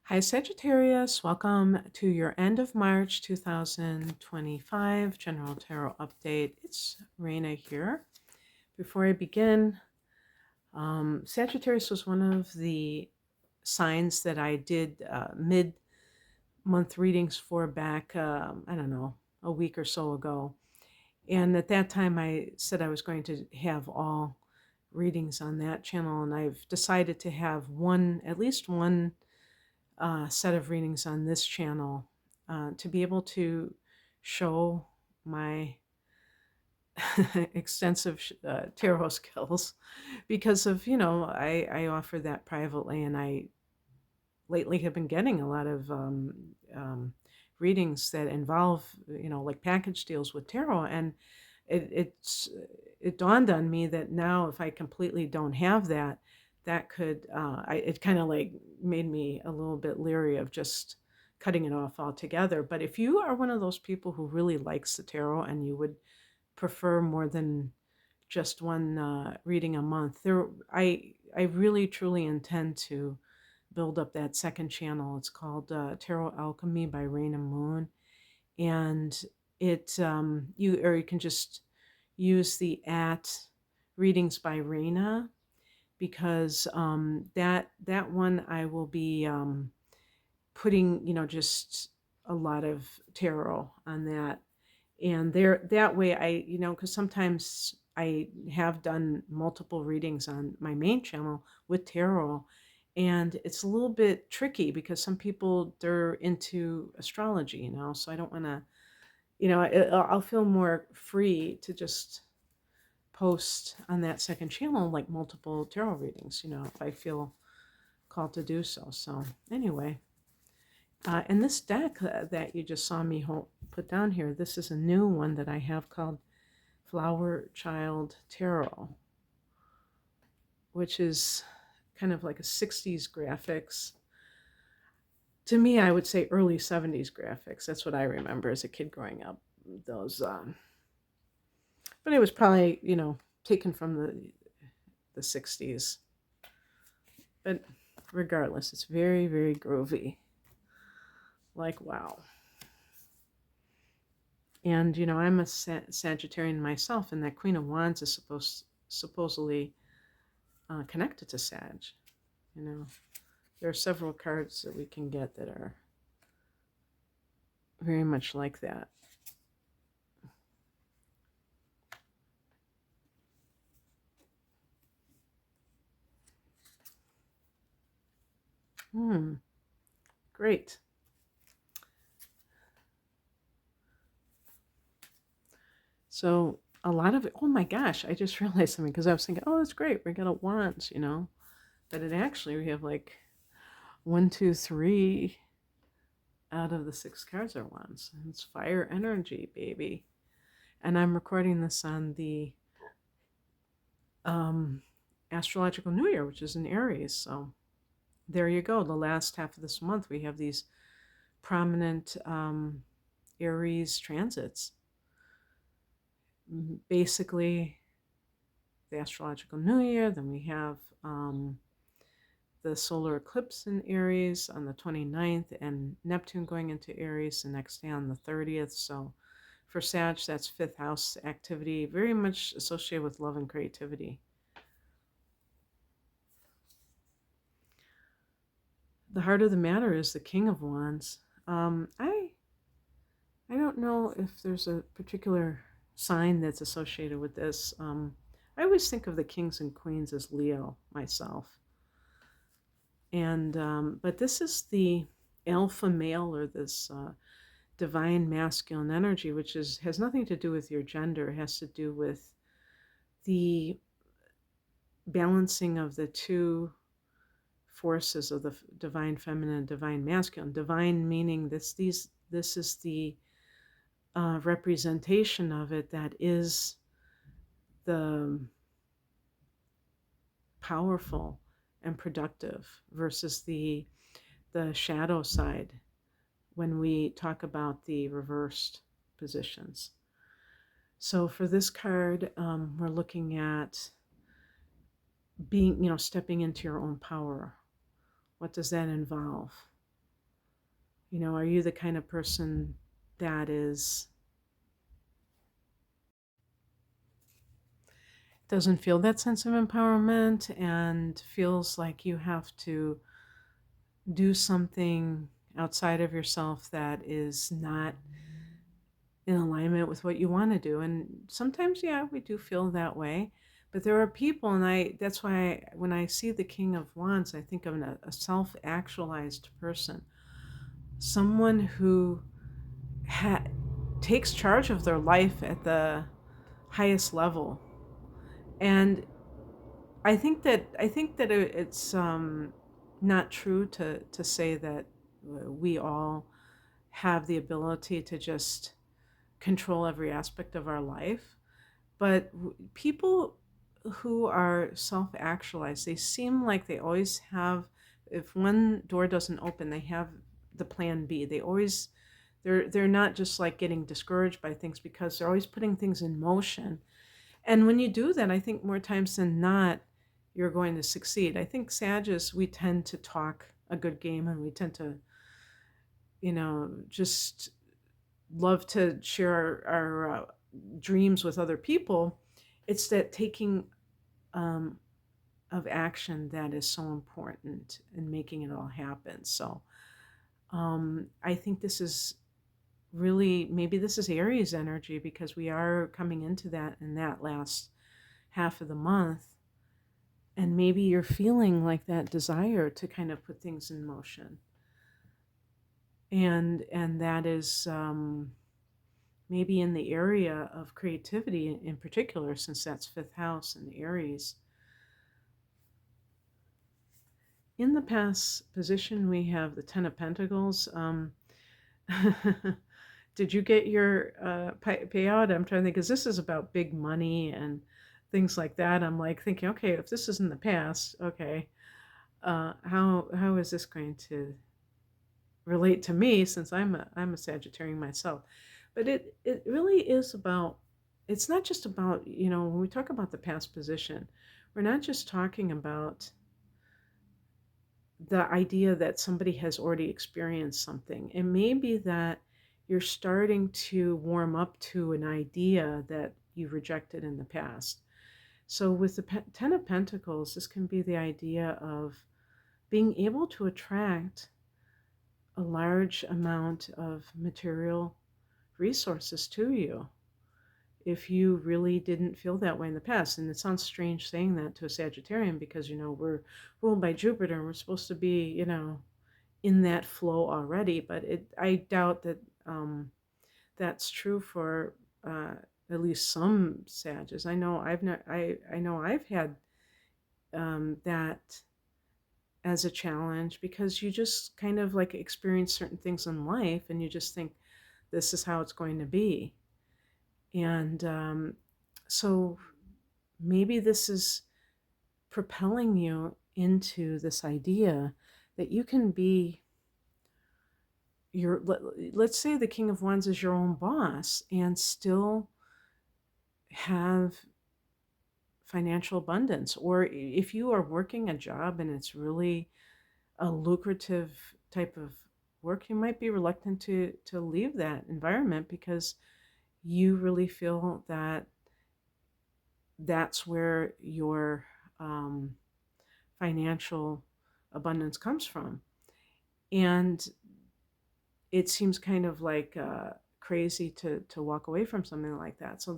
Hi, Sagittarius. Welcome to your end of March 2025 General Tarot Update. It's Raina here. Before I begin, Sagittarius was one of the signs that I did mid-month readings for back, I don't know, a week or so ago. And at that time, I said I was going to have all readings on that channel, and I've decided to have at least one set of readings on this channel to be able to show my extensive tarot skills because of, I offer that privately, and I lately have been getting a lot of readings that involve, like package deals with tarot. And it, it's, it dawned on me that now if I completely don't have that, that could, it kind of like made me a little bit leery of just cutting it off altogether. But if you are one of those people who really likes the tarot and you would prefer more than just one reading a month, I really truly intend to build up that second channel. It's called Tarot Alchemy by Rain and Moon, and you can just use the at readings by Raina, because that one I will be putting just a lot of tarot on that, and there that way because sometimes I have done multiple readings on my main channel with tarot, and it's a little bit tricky because some people, they're into astrology, so I don't want to, I'll feel more free to just post on that second channel like multiple tarot readings, if I feel called to do so. So anyway, and this deck that you just saw me put down here, this is a new one that I have called Flower Child Tarot, which is kind of like a 60s graphics. To me, I would say early 70s graphics. That's what I remember as a kid growing up. Those, but it was probably, taken from the 60s. But regardless, it's very, very groovy. Like, wow. And, I'm a Sagittarian myself, and that Queen of Wands is supposedly connected to Sag. There are several cards that we can get that are very much like that. Great. So a lot of it, oh my gosh, I just realized something, because I was thinking, oh, that's great, we got a wands, but it actually, we have like 1, 2, 3 out of the 6 cards are wands. It's fire energy, baby. And I'm recording this on the astrological new year, which is in Aries. So there you go. The last half of this month, we have these prominent Aries transits. Basically, the astrological new year, then we have the solar eclipse in Aries on the 29th, and Neptune going into Aries the next day on the 30th. So for Sag, that's 5th house activity, very much associated with love and creativity. The heart of the matter is the King of Wands. I don't know if there's a particular sign that's associated with this. I always think of the kings and queens as Leo myself. And but this is the alpha male, or this divine masculine energy, which has nothing to do with your gender. It has to do with the balancing of the two forces of the divine feminine and divine masculine. Divine meaning this is the representation of it that is the powerful and productive, versus the shadow side when we talk about the reversed positions. So for this card, we're looking at being, stepping into your own power. What does that involve? Are you the kind of person that doesn't feel that sense of empowerment and feels like you have to do something outside of yourself that is not in alignment with what you want to do? And sometimes, yeah, we do feel that way. But there are people, and that's why when I see the King of Wands, I think of a self-actualized person, someone who ha- takes charge of their life at the highest level. And I think that it's not true to say that we all have the ability to just control every aspect of our life. But people who are self-actualized, they seem like they always have, if one door doesn't open, they have the plan B. They're not just like getting discouraged by things, because they're always putting things in motion. And when you do that, I think more times than not, you're going to succeed. I think Sagittarius, we tend to talk a good game, and we tend to, just love to share our dreams with other people. It's that taking um, of action that is so important in making it all happen. So I think this is really, maybe this is Aries energy, because we are coming into that in that last half of the month. And maybe you're feeling like that desire to kind of put things in motion. And that is maybe in the area of creativity in particular, since that's fifth house in Aries. In the past position, we have the Ten of Pentacles. Did you get your payout? I'm trying to think, because this is about big money and things like that. I'm like thinking, okay, if this is in the past, okay, how is this going to relate to me, since I'm a Sagittarian myself? But it really is about. It's not just about, when we talk about the past position, we're not just talking about the idea that somebody has already experienced something. It may be that you're starting to warm up to an idea that you rejected in the past. So with the Ten of Pentacles, this can be the idea of being able to attract a large amount of material resources to you if you really didn't feel that way in the past. And it sounds strange saying that to a Sagittarian, because we're ruled by Jupiter, and we're supposed to be in that flow already. But I doubt that that's true for at least some Sages. I know I've not I know I've had that as a challenge, because you just kind of like experience certain things in life, and you just think this is how it's going to be. And so maybe this is propelling you into this idea that you can be let's say the King of Wands is your own boss, and still have financial abundance. Or if you are working a job and it's really a lucrative type of work, you might be reluctant to leave that environment, because you really feel that that's where your financial abundance comes from. And it seems kind of like crazy to walk away from something like that. So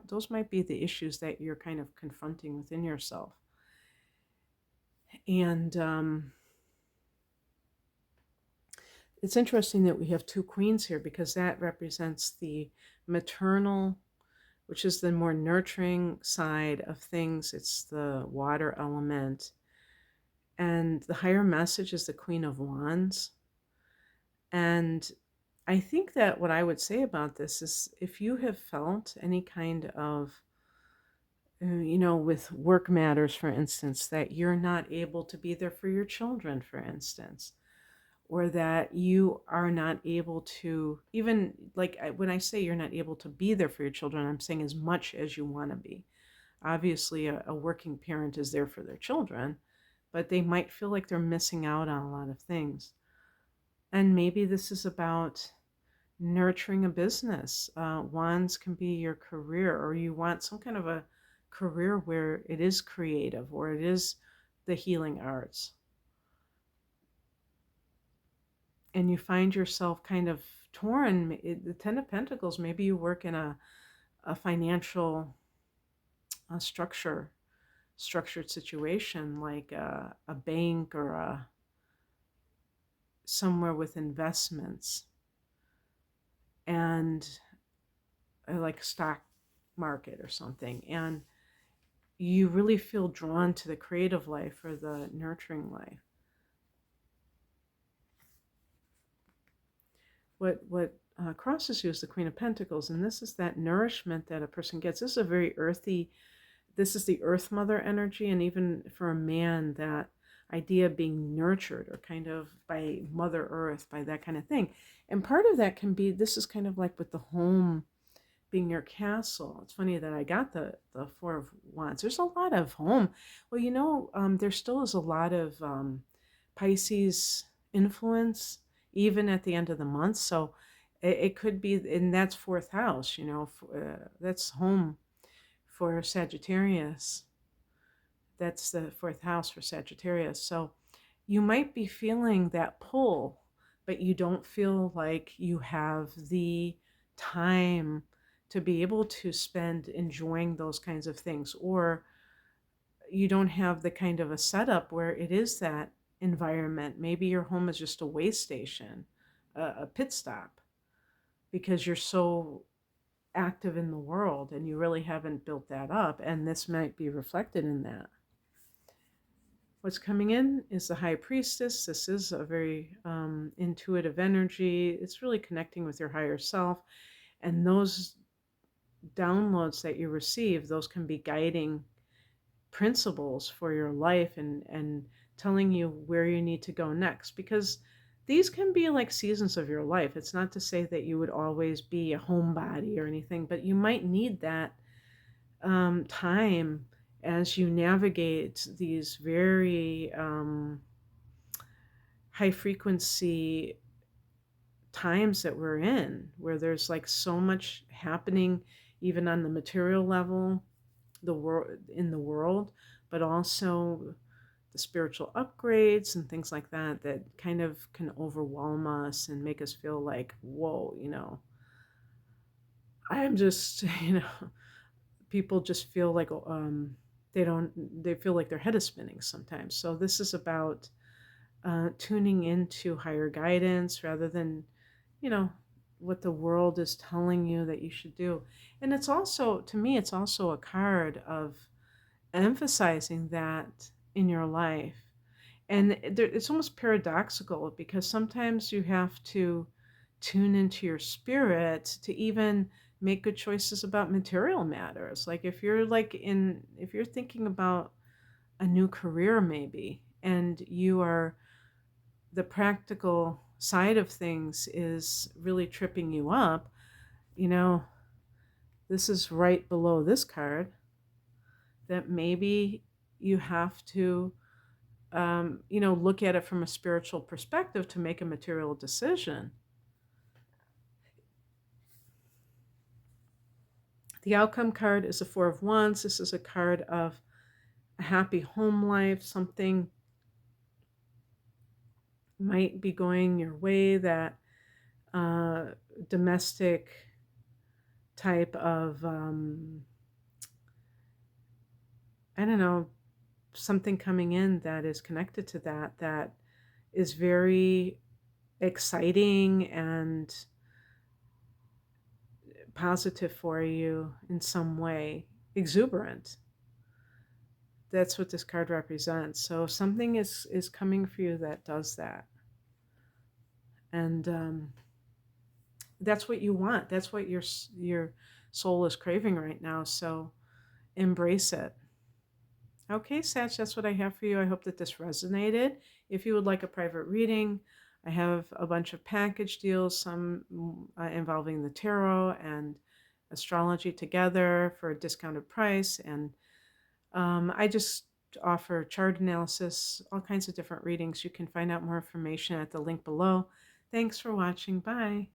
those might be the issues that you're kind of confronting within yourself. And it's interesting that we have two queens here, because that represents the maternal, which is the more nurturing side of things. It's the water element. And the higher message is the Queen of Wands. And I think that what I would say about this is, if you have felt any kind of, with work matters, for instance, that you're not able to be there for your children, for instance, or that you are not able to, even like when I say you're not able to be there for your children, I'm saying as much as you want to be. Obviously, a working parent is there for their children, but they might feel like they're missing out on a lot of things. And maybe this is about nurturing a business. Wands can be your career, or you want some kind of a career where it is creative or it is the healing arts. And you find yourself kind of torn. The Ten of Pentacles, maybe you work in a financial structured situation like a bank or somewhere with investments and like a stock market or something. And you really feel drawn to the creative life or the nurturing life. What crosses you is the Queen of Pentacles, and this is that nourishment that a person gets. This is a very earthy, this is the Earth Mother energy, and even for a man, that idea of being nurtured or kind of by Mother Earth, by that kind of thing. And part of that can be, this is kind of like with the home being your castle. It's funny that I got the Four of Wands. There's a lot of home. Well, there still is a lot of Pisces influence, even at the end of the month. So it could be, and that's fourth house, that's home for Sagittarius. That's the fourth house for Sagittarius. So you might be feeling that pull, but you don't feel like you have the time to be able to spend enjoying those kinds of things, or you don't have the kind of a setup where it is that environment. Maybe your home is just a way station, a pit stop, because you're so active in the world and you really haven't built that up, and this might be reflected in that. What's coming in is the High Priestess. This is a very intuitive energy. It's really connecting with your higher self, and those downloads that you receive, those can be guiding principles for your life, and telling you where you need to go next, because these can be like seasons of your life. It's not to say that you would always be a homebody or anything, but you might need that time as you navigate these very high frequency times that we're in, where there's like so much happening, even on the material level, in the world, but also the spiritual upgrades and things like that, that kind of can overwhelm us and make us feel like, whoa, I'm just, people just feel like they feel like their head is spinning sometimes. So this is about tuning into higher guidance rather than, what the world is telling you that you should do. And it's also, to me, it's also a card of emphasizing that in your life. And it's almost paradoxical, because sometimes you have to tune into your spirit to even make good choices about material matters. Like if you're thinking about a new career maybe, and the practical side of things is really tripping you up, you know, this is right below this card, that maybe you have to look at it from a spiritual perspective to make a material decision. The outcome card is the Four of Wands. This is a card of a happy home life. Something might be going your way, that domestic type of, I don't know, something coming in that is connected to that is very exciting and positive for you in some way, exuberant. That's what this card represents. So something is coming for you that does that. And that's what you want. That's what your soul is craving right now. So embrace it. Okay, Sach, that's what I have for you. I hope that this resonated. If you would like a private reading, I have a bunch of package deals, some involving the tarot and astrology together for a discounted price. And I just offer chart analysis, all kinds of different readings. You can find out more information at the link below. Thanks for watching. Bye.